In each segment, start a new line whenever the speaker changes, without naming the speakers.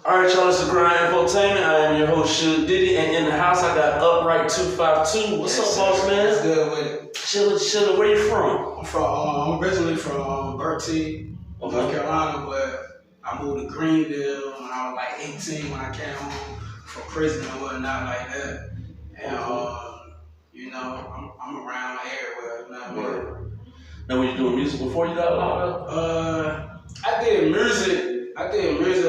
Alright, y'all, it's the Infotainment. I am your host, Suge Diddy, and in the house I got Upright 252. What's up, boss man?
What's good with it?
Chillin'. Where you from?
I'm originally from Bertie, North Carolina, but I moved to Greenville when I was like 18 when I came home from prison and whatnot like that. And I'm around everywhere. You know what I mean?
Now, were you doing music before you got locked up?
I did music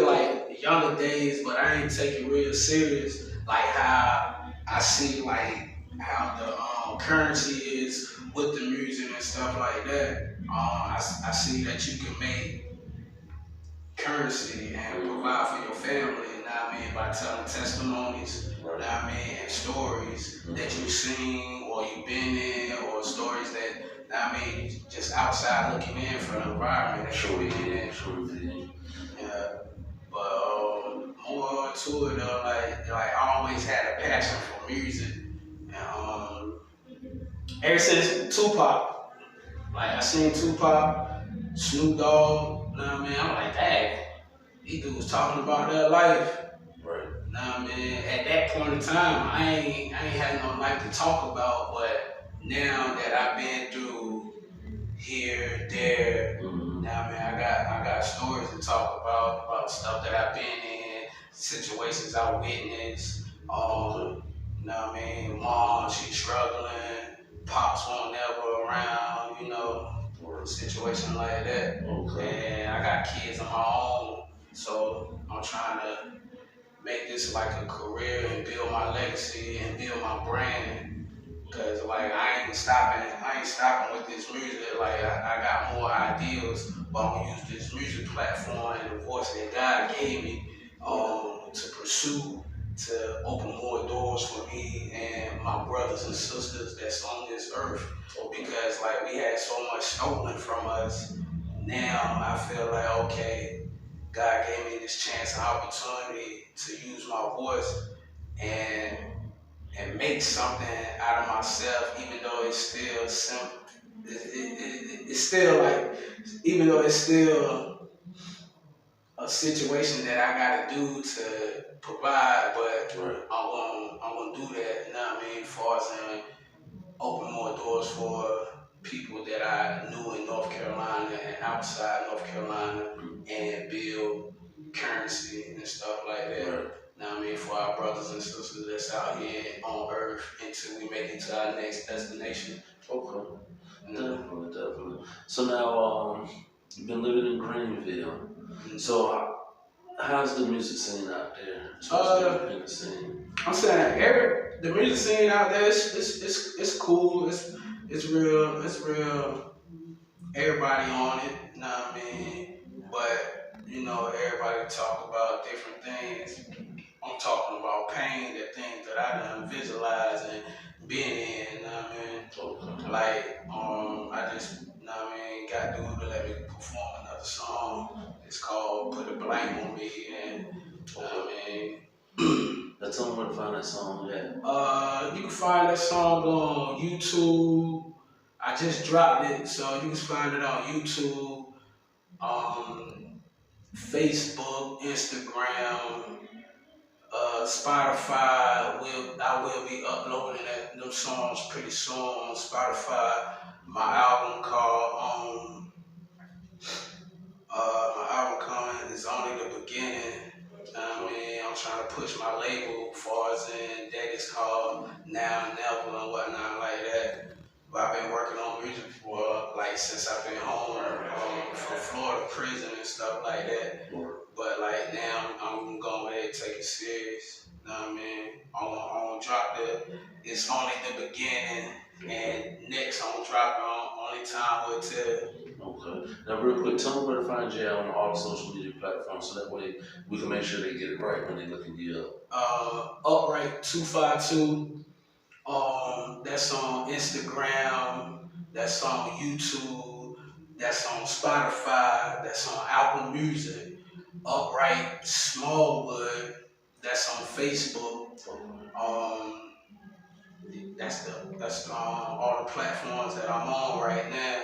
like younger days, but I ain't take it real serious. Like how I see like how the currency is with the music and stuff like that. I see that you can make currency and provide for your family, you know what I mean, by telling testimonies, you know what I mean, and stories that you've seen or you've been in, or stories that, you know what I mean, just outside looking in from the environment that you've been in. Yeah. But more to it though, like I always had a passion for music. And ever since Tupac, like I seen Tupac, Snoop Dogg, you know what I mean? I'm like, dang, these dudes talking about their life.
Right.
You know what I mean? At that point in time, I ain't had no life to talk about, but now that I've been through here, there, you know what I mean? I got stories to talk about stuff that I've been in, situations I witnessed. You know what I mean? Mom, she's struggling, pops won't never around, you know, or a situation like that.
Okay.
And I got kids of my own, so I'm trying to make this like a career and build my legacy and build my brand. Cause like I ain't stopping with this music. Like I got more ideas, but I'm gonna use this music platform and the voice that God gave me to pursue, to open more doors for me and my brothers and sisters that's on this earth. Because like we had so much stolen from us. Now I feel like, okay, God gave me this chance and opportunity to use my voice and make something out of myself, even though it's still simple. It's still like, even though it's still a situation that I gotta do to provide, but I'm gonna do that, you know what I mean, as far as open more doors for people that I knew in North Carolina and outside North Carolina, and build currency and stuff like that.
Right.
Now I mean, for our brothers and sisters that's out here on earth until we make it to our next destination.
Okay. Definitely. So now, you've been living in Greenville. So how's the music scene out there? The scene?
I'm saying the music scene out there, it's cool. It's real. Everybody on it. You know what I mean? But you know, everybody talk about different things. I'm talking about pain, the things that I done visualized and been in, you know what I mean?
Okay.
Like, I just, you know what I mean, got dude to let me perform another song. It's called Put a Blame on Me, and, you know what I mean?
Now tell me where to find that song at.
You can find that song on YouTube. I just dropped it, so you can find it on YouTube, Facebook, Instagram, Spotify. I will be uploading them songs pretty soon on Spotify. My album coming is only the beginning. I mean, I'm trying to push my label far as in that it's called Now and Never and whatnot like that. But I've been working on music for like since I've been home from Florida prison and stuff like that. But like now I'm going ahead and take it serious. You know what I mean? I'm gonna drop it's only the beginning, and next I'm gonna drop it on Only Time Will Tell.
Okay. Now real quick, tell them where to find you on all the social media platforms so that way we can make sure they get it right when they looking you up.
Upright 252. That's on Instagram, that's on YouTube, that's on Spotify, that's on Apple Music. Upright Smallwood, that's on Facebook. That's all the platforms that I'm on right now.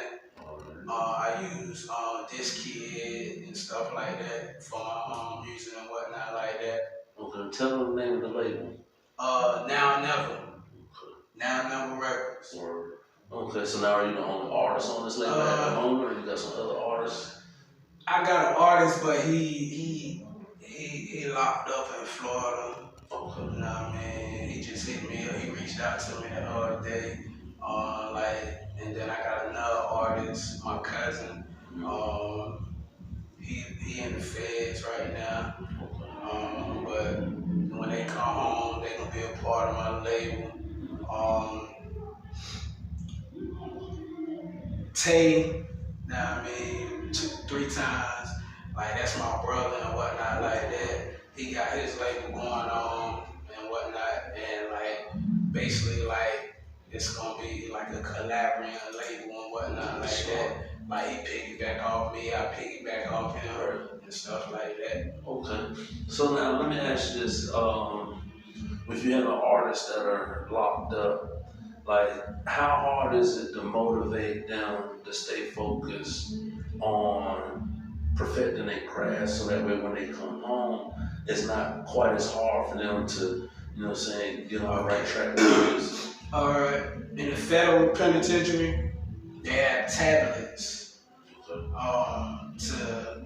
I use this kid and stuff like that for my music and whatnot like like that.
Okay, tell them the name of the label.
Now Never. Now Never Records.
Okay, so now are you the only artist on this label at the moment, or you got some other artists?
I got an artist, but he locked up in Florida.
Okay.
You know what I mean? He just hit me up. He reached out to me the other day. And then I got another artist, my cousin. He in the feds right now. But when they come home, they gonna be a part of my label. Tay, now I mean, 3 times. Like, that's my brother and whatnot, like that. He got his label going on and whatnot, and like, basically, like, it's gonna be like a collaborating label and whatnot, like that. Like, he piggyback off me, I piggyback off him, and stuff like that.
Okay. So now, let me ask you this. If you have an artist that are locked up, like, how hard is it to motivate them to stay focused on perfecting their craft so that way when they come home, it's not quite as hard for them to, you know what I'm saying, get on the right track with music?
Alright, in the federal penitentiary, they have tablets to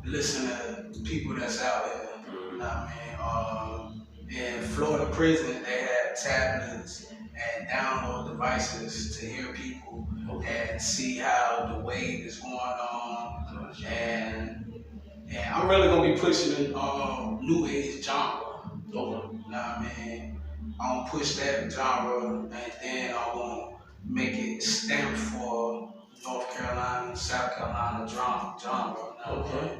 listen to people that's out there. You know what I mean? In Florida prison, they have tablets and download devices to hear people and see how the wave is going on. And I'm really gonna be pushing the new age genre. You know what I mean? I'm gonna push that genre, and then I'm gonna make it stand for North Carolina, South Carolina genre.
Okay.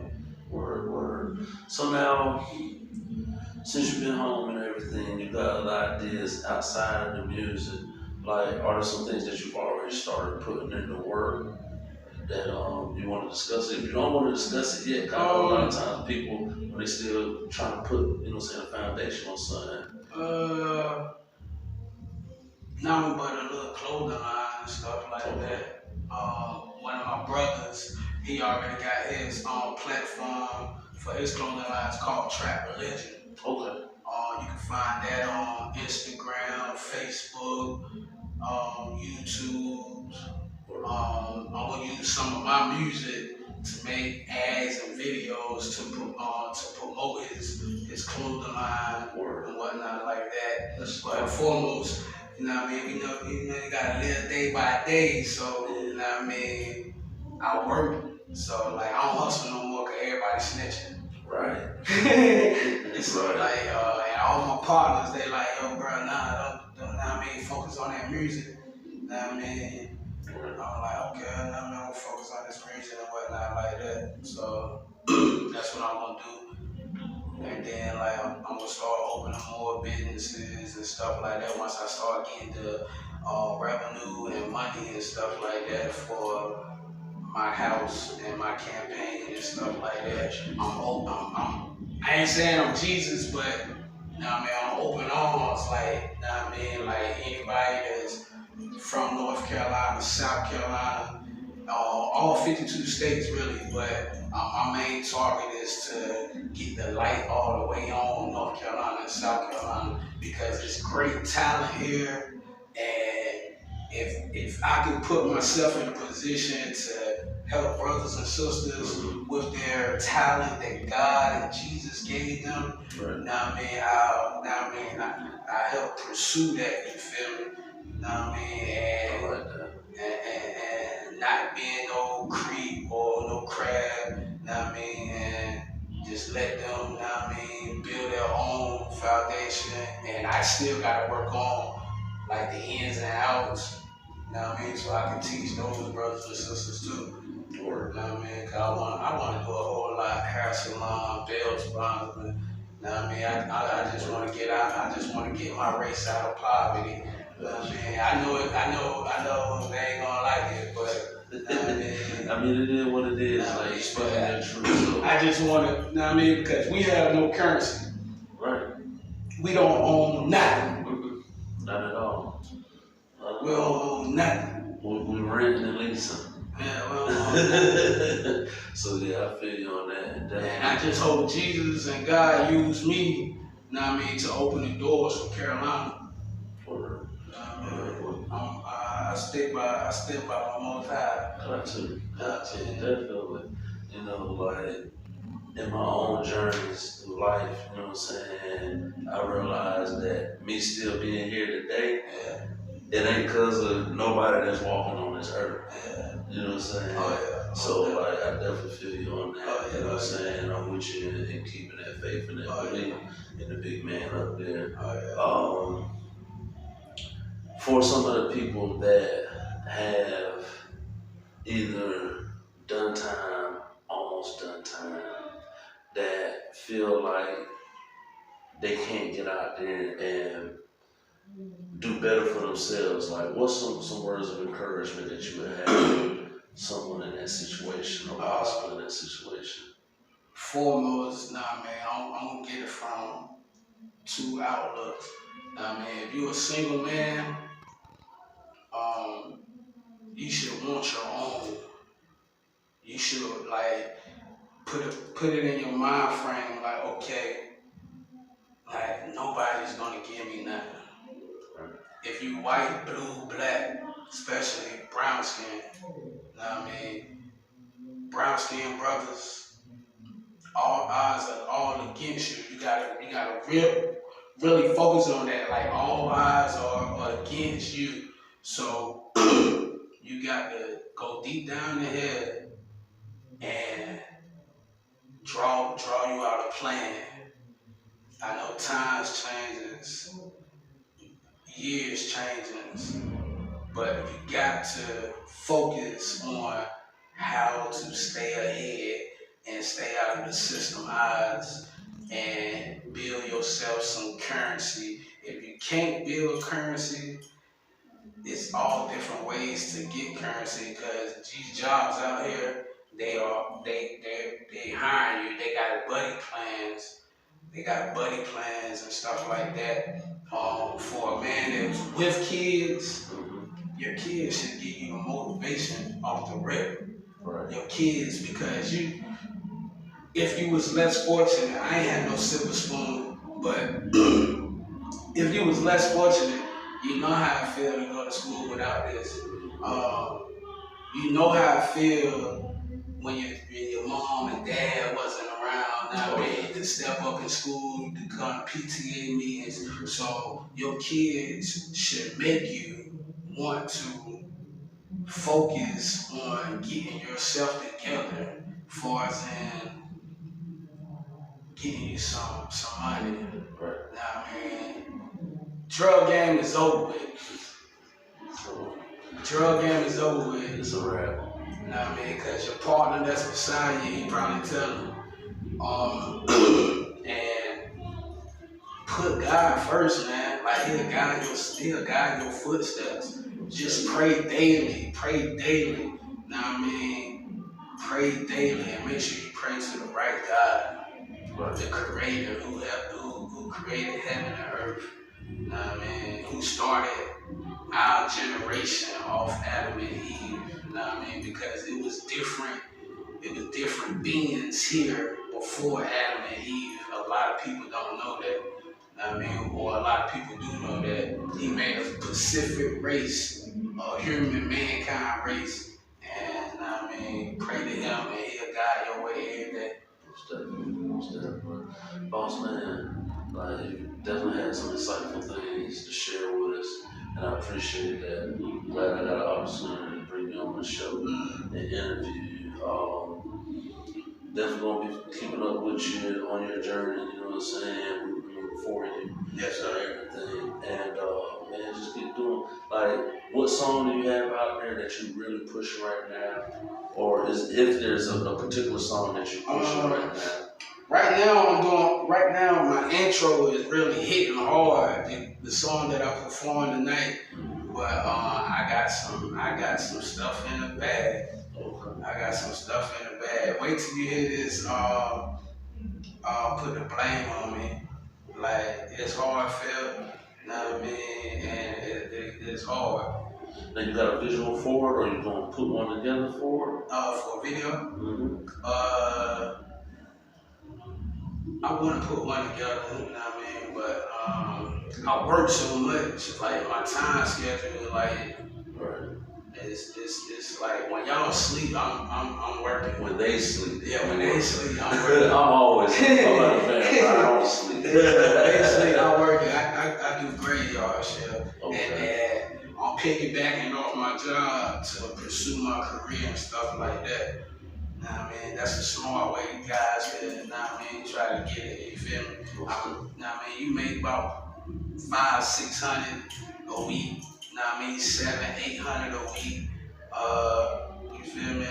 Word. So now, since you've been home and everything, you got other ideas outside of the music. Like, are there some things that you've already started putting into work that you want to discuss? If you don't want to discuss it yet, kind of a lot of times people, when they still trying to put, you know, say, a foundation on something.
Nothing but a little clothing line and stuff like that. One of my brothers, he already got his platform for his clothing line. It's called Trap Religion.
Okay.
You can find that on Instagram, Facebook, YouTube. I'm gonna use some of my music to make ads and videos to promote his clothing line and whatnot like that. But foremost, you know what I mean? You know, you gotta live day by day. So, you know what I mean? I work. So, like, I don't hustle no more because everybody's snitching.
Right.
It's like, and all my partners, they like, yo, bro, don't know what I mean? Focus on that music. You know what I mean? I'm like, okay, I'm gonna focus on this music and whatnot like that. So, that's what I'm gonna do. And then, like, I'm gonna start opening more businesses and stuff like that once I start getting the revenue and money and stuff like that for my house and my campaign and stuff like that. I ain't saying I'm Jesus, but you know what I mean, I'm open arms, like, you know what I mean, like anybody that's from North Carolina, South Carolina, all 52 states really, but my main target is to get the light all the way on North Carolina and South Carolina because it's great talent here, and if I can put myself in a position to help brothers and sisters with their talent that God and Jesus gave them, now I mean, I help pursue that, you feel me? Now I mean, and not being no creep or no crab, now I mean, and just let them, now I mean, build their own foundation, and I still gotta work on like the ins and outs. You know what I mean? So I can teach those brothers and sisters too. You know what I mean? Cause I want to do a whole lot, hair salon, nail salons, but you know what I mean? I just want to get out. I just want to get my race out of poverty. You know what I mean? I know they ain't gonna like it, but you know what I mean?
I mean, it is what it is. Like, you speaking that truth. So.
I just want to, you know what I mean? Because we have no currency.
Right.
We don't own nothing.
Not at all.
We don't own nothing.
We renting and leasing.
Yeah, well,
So yeah, I feel you on that.
and I just hope Jesus and God use me, you know what I mean, to open the doors for Carolina.
For
I stick by my Most High.
got to, definitely. You know, like in my own journeys through life, you know what I'm saying? I realized that me still being here today,
Yeah,
it ain't because of nobody that's walking on this earth.
yeah.
You know what I'm saying?
Oh yeah.
So like I definitely feel you on that.
Oh, yeah,
You know what I'm saying? I'm with you in keeping that faith and that belief in the big man up there.
Oh
For some of the people that have either done time, almost done time, that feel like they can't get out there and do better for themselves, like what's some words of encouragement that you would have for someone in that situation or possible in that situation?
foremost, nah, man, I'm gonna get it from two outlooks. Nah, man, if you're a single man, um, you should want your own. You should like put it in your mind frame, like, okay, like nobody's gonna give me nothing. If you white, blue, black, especially brown skin, know what I mean? Brown skin brothers, all odds are all against you. You gotta really focus on that. Like all eyes are against you. So you got to go deep down the head and draw you out a plan. I know times changes, years changes, but you got to focus on how to stay ahead and stay out of the system eyes and build yourself some currency. If you can't build currency, it's all different ways to get currency because these jobs out here, they hiring you. They got buddy plans and stuff like that. For a man that's with kids, your kids should give you motivation off the rip.
Right.
Your kids, because if you was less fortunate, I ain't had no silver spoon, but if you was less fortunate, you know how I feel to go to school without this. You know how I feel when your mom and dad wasn't around. Now they to step up in school, to come to PTA meetings. So your kids should make you want to focus on getting yourself together, as far as in getting you some money.
Right.
Now, man, drug game is over with. Drug game is over with.
It's a wrap.
You know what I mean? Because your partner that's beside you, he probably telling and put God first, man. Like he'll guide your footsteps. Just pray daily. You know what I mean? Pray daily and make sure you pray to the right God, the creator who created heaven and earth. You know what I mean? Who started our generation off Adam and Eve. You know what I mean? Because it was different beings here before Adam and Eve. A lot of people don't know that. You know what I mean? Or a lot of people do know that he made a specific race, a human mankind race. And you know what I mean? Pray to him and he'll guide your way every day.
Most definitely. Boss man, like you definitely had some insightful things to share with us, and I appreciate that. I'm glad I got an opportunity to bring you on the show and interview you. Definitely gonna be keeping up with you on your journey. You know what I'm saying? We're rooting for you.
Yes, sir.
Everything, and man, just keep doing. Like, what song do you have out there that you really pushing right now, or if there's a particular song that you're pushing right now?
Right now my intro is really hitting hard. The song that I performed tonight, but I got some stuff in the bag.
Okay.
I got some stuff in the bag. Wait till you hear this. Put the blame on me. Like it's hard felt, you know what I mean, and it's hard.
Now you got a visual for it, or you gonna put one together for it?
For a video,
Mm-hmm.
I want to put one together, you know what I mean? But I work so much, like my time schedule, like
Right.
it's like when y'all sleep, I'm working.
When they sleep.
Yeah, when they sleep, I'm working.
I'm always I'm not a fan. I don't sleep.
When they sleep, I'm working. I do graveyard shift,
Okay.
and I'm piggybacking off my job to pursue my career and stuff like that. Know what I mean? That's a smart way you guys can, know what I mean, try to get it, you feel me? Know what I mean? You make about 500-600 a week, know what I mean? 700-800 a week. You feel me?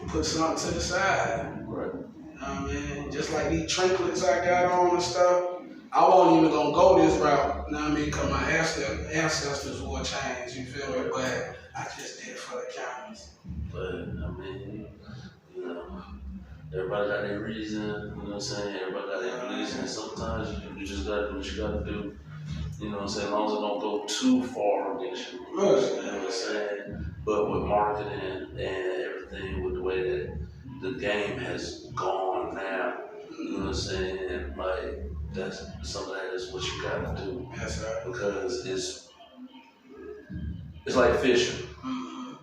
Put something to the side.
Right.
You know what I mean? Just like these trinkets I got on and stuff. I wasn't even gonna go this route, you know what I mean? Cause my ancestors wore chains, you feel me? But I just did it for the cameras.
But I mean, you know, everybody got their reason, you know what I'm saying? Everybody got their reason. Sometimes you just gotta do what you gotta do. You know what I'm saying? As long as it don't go too far against you. You know what I'm saying? But with marketing and everything, with the way that the game has gone now, you know what I'm saying? Like, that's some of that is what you gotta do.
Yes, sir.
Because it's like fishing.
Mm-hmm.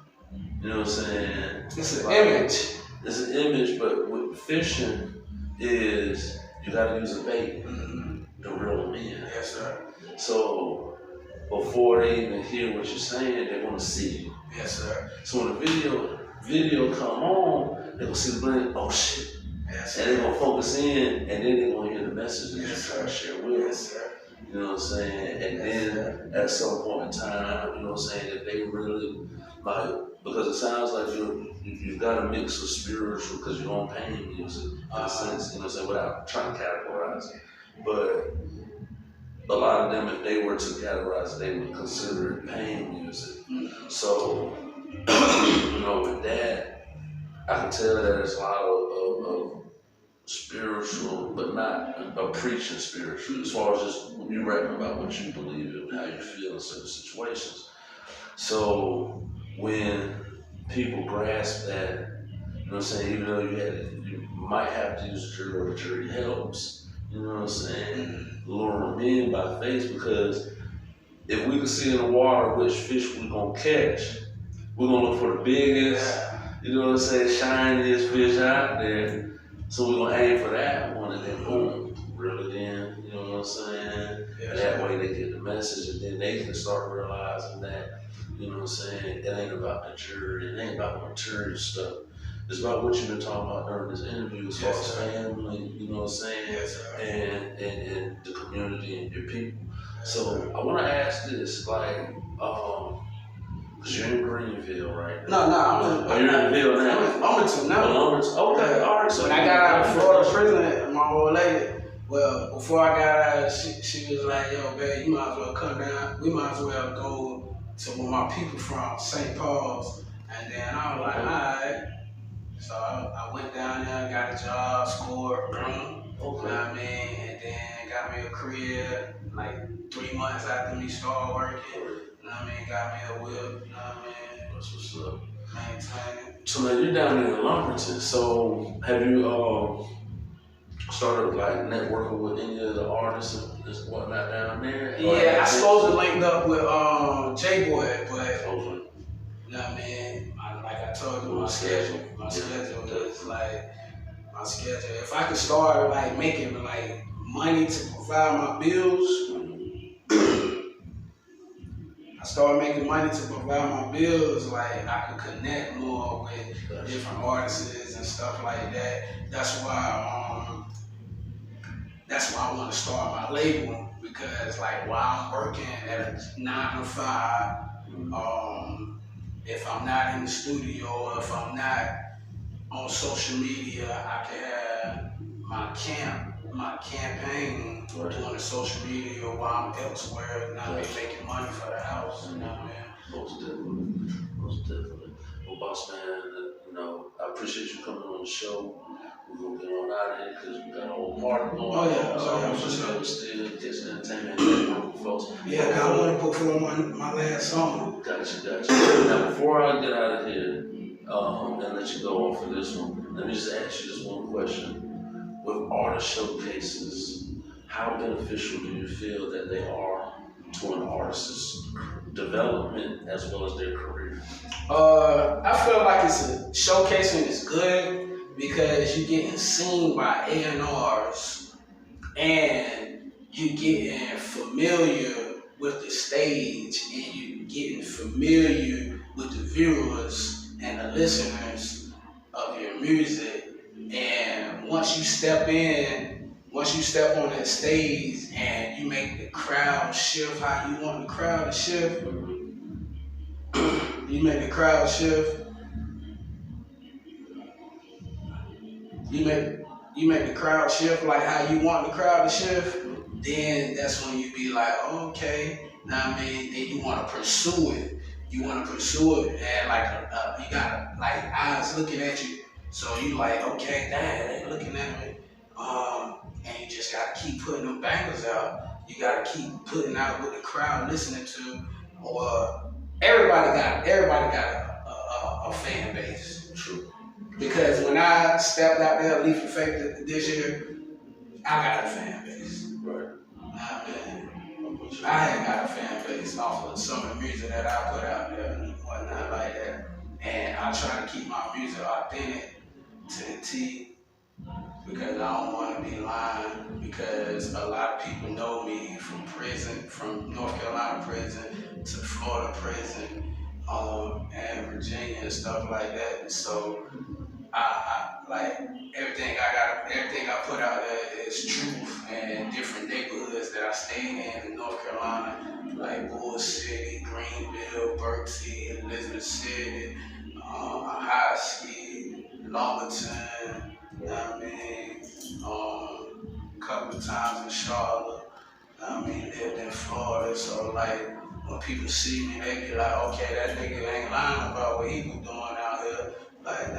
You know what I'm saying?
It's an
like,
image.
It's an image, but with fishing is you gotta use a bait to reel them in.
Yes, sir.
So before they even hear what you're saying, they want to see you.
Yes, sir.
So when the video come on, they gonna see the blend. Oh shit!
Yes,
and they gonna focus in, and then they gonna hear the message that
yes,
you're trying to share with
yes, sir.
You know what I'm saying? And
yes,
then at some point in time, you know what I'm saying, that they really like, because it sounds like you've got a mix of spiritual, because you're on pain music in a sense, you know what I'm saying, without trying to categorize it. But a lot of them, if they were to categorize it, they would consider it pain music. So, you know, with that, I can tell that there's a lot of spiritual, but not a preaching spiritual, as far as just you rapping about what you believe and how you feel in certain situations. So when people grasp that, you know what I'm saying, even though you might have to use a jury, or the jury helps, you know what I'm saying, lure them in by faith, because if we can see in the water which fish we're gonna catch, we're gonna look for the biggest, you know what I'm saying, shiniest fish out there. So we're gonna aim for that one, and then boom, reel it in, you know what I'm saying?
Yes,
and that way they get the message, and then they can start realizing that, you know what I'm saying, it ain't about the jury, it ain't about the material stuff. It's about what you've been talking about during this interview, as far as family, you know what I'm saying, and the community and your people. So I want to ask this, like, because you're in Greenville right now.
No,
you're in Greenville now.
I'm in Lumberton now.
Okay, all right. So
when I got out of Florida prison, my old lady, well, before I got out, she was like, yo, babe, you might as well come down. We might as well go to where my people from, St. Paul's. And then I was like, all right. So I went down there, got a job, scored, boom. You know what I mean? And then got me a crib, like 3 months after me started working. You know what I mean? Got me a whip, you know what I mean?
That's what's up.
Maintain it.
So now you're down there in Lumberton. So have you started like networking with any of the artists and whatnot down there?
Yeah, I supposed to link up with J-Boy, but you know what I mean? Like I told you, my schedule is like my schedule. If I could start like making like money to provide my bills, I started making money to provide my bills, like I could connect more with different artists and stuff like that. That's why I want to start my label, because like while I'm working at a 9 to 5, if I'm not in the studio or if I'm not on social media, I can have my campaign doing the social media while I'm elsewhere and I'll be making money for the house. You know what I mean?
Most definitely. Well, boss man, you know, I appreciate you coming on the show. We're gonna get on on out of here because we got an old party going on.
Oh yeah,
So I'm
for
just
sure.
gonna still catch the entertainment network with folks.
Yeah, 'cause I want to perform my last song.
Gotcha. Now, before I get out of here and let you go on for this one, let me just ask you this one question. With artist showcases, how beneficial do you feel that they are to an artist's development as well as their career?
I feel like showcasing is good because you're getting seen by A&Rs and you getting familiar with the stage and you getting familiar with the viewers and the listeners of your music. And once you step on that stage and you make the crowd shift how you want the crowd to shift, you make the crowd shift, you make the crowd shift like how you want the crowd to shift, then that's when you be like, okay, now I mean, then you want to pursue it. You want to pursue it, and like you got like eyes looking at you. So you like, okay, dang, they looking at me. And you just gotta keep putting them bangers out. You gotta keep putting out what the crowd listening to. Or everybody got a fan base.
True.
Because when I stepped out there, Leaf of Faith this year, I got a fan base.
Right.
I had got a fan base off of some of the music that I put out there and whatnot like that. And I try to keep my music authentic to the T because I don't want to be lying, because a lot of people know me from prison, from North Carolina prison to Florida prison, and Virginia and stuff like that. So I like everything I put out there is truth, and different neighborhoods that I stayed in North Carolina, like Bull City, Greenville, Berkeley, Elizabeth City, High Ski, Lumberton, you know what I mean? A couple of times in Charlotte, lived in Florida, so like when people see me, they be like, okay, that nigga ain't lying about what he was doing out here. Like, and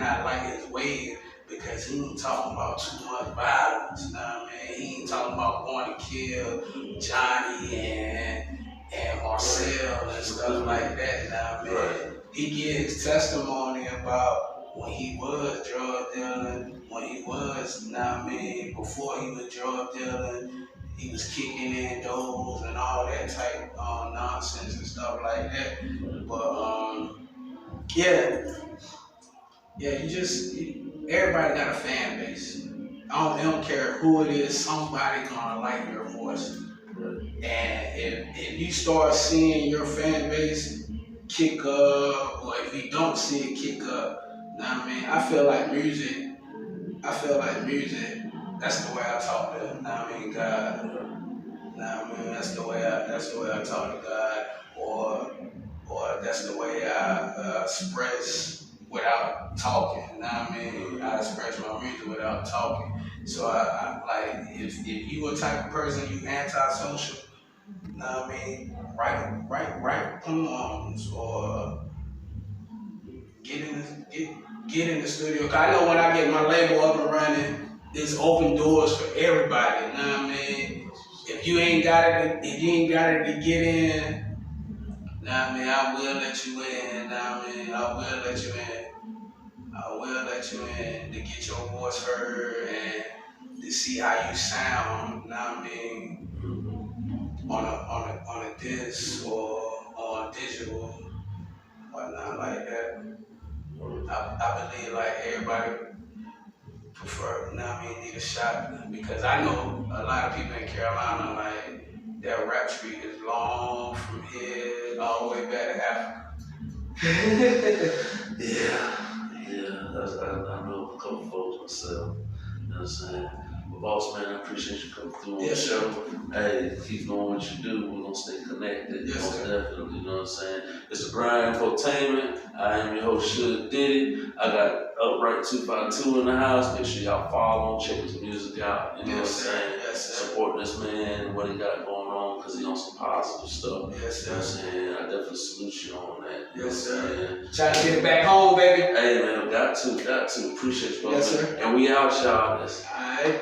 I like his way because he ain't talking about too much violence, he ain't talking about going to kill Johnny and Marcel and stuff like that,
Right.
He gives testimony about when he was drug dealing, when he was, before he was drug dealing, he was kicking in doors and all that type of nonsense and stuff like that. But everybody got a fan base. I don't care who it is, somebody gonna like your voice. And if you start seeing your fan base kick up, or if you don't see it kick up, I feel like music, that's the way I talk to, God. That's the way I talk to God, or that's the way I express without talking. I express my music without talking. So I like if you a type of person you antisocial, write poems or get in the studio. 'Cause I know when I get my label up and running, it's open doors for everybody. If you ain't got it to get in, I will let you in. I will let you in to get your voice heard and to see how you sound. On a disc or on digital, whatnot like that. I believe like everybody prefer, need a shot, because I know a lot of people in Carolina, like their rap street is long from here all the way back to Africa.
Yeah. I know a couple folks myself. You know what I'm saying? But boss man, I appreciate you coming through on
Yes,
the show. Hey, keep doing what you do. We're gonna stay connected.
Yes,
most
sir.
definitely, you know what I'm saying? It's the Grind Infotainment. I am your host, Should Diddy. I got Upright 252 in the house. Make sure y'all follow him, check his music out. You know what I'm saying?
Yes, sir.
Support this man, what he got going on, because he on some positive stuff.
Yes,
You know what I'm
sir.
saying? I definitely salute you on that. You
Yes,
know what I'm
sir.
saying?
Trying to get it back home, baby.
Hey man, got to. Appreciate you, brother.
Yes, sir.
And we out, y'all.
All right.